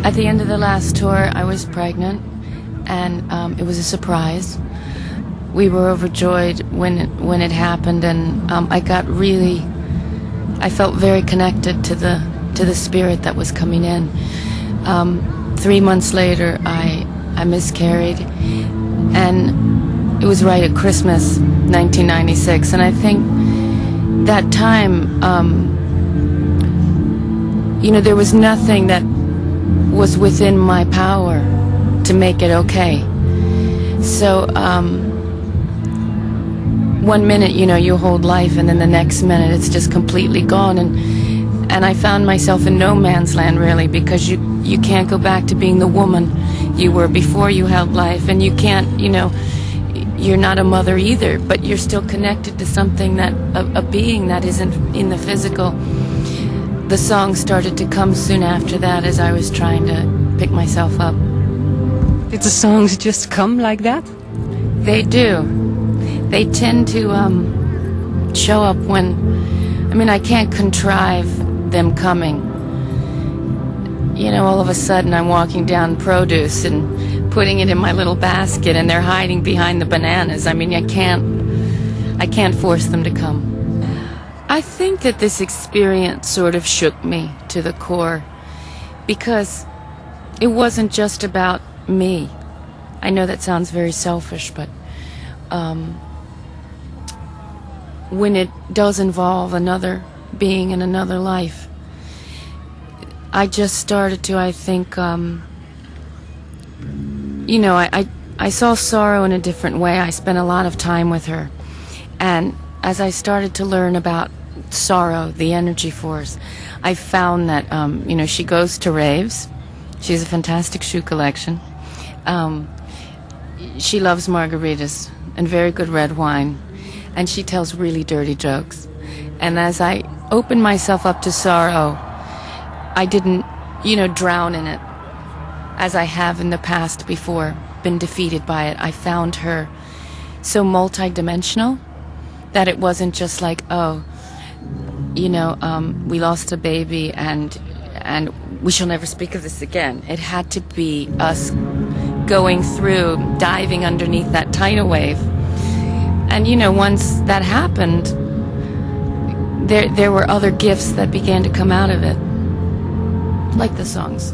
At the end of the last tour, I was pregnant, and it was a surprise. We were overjoyed when it happened, and I felt very connected to the spirit that was coming in. 3 months later, I miscarried, and it was right at Christmas, 1996, and I think that time, there was nothing that was within my power to make it okay. So, 1 minute, you hold life, and then the next minute it's just completely gone, and I found myself in no man's land, really, because you can't go back to being the woman you were before you held life, and you can't, you're not a mother either, but you're still connected to something a being that isn't in the physical. The songs started to come soon after that as I was trying to pick myself up. Did the songs just come like that? They do. They tend to show up when, I can't contrive them coming. All of a sudden I'm walking down produce and putting it in my little basket, and they're hiding behind the bananas. I can't force them to come. I think that this experience sort of shook me to the core, because it wasn't just about me. I know that sounds very selfish, but when it does involve another being in another life, I just started to, I think, I saw sorrow in a different way. I spent a lot of time with her, and as I started to learn about sorrow, the energy force, I found that, she goes to raves. She has a fantastic shoe collection. She loves margaritas and very good red wine, and she tells really dirty jokes. And as I opened myself up to sorrow, I didn't, drown in it, as I have in the past before, been defeated by it. I found her so multidimensional that it wasn't just like, we lost a baby and we shall never speak of this again. It had to be us going through, diving underneath that tidal wave. And, once that happened, there were other gifts that began to come out of it, like the songs.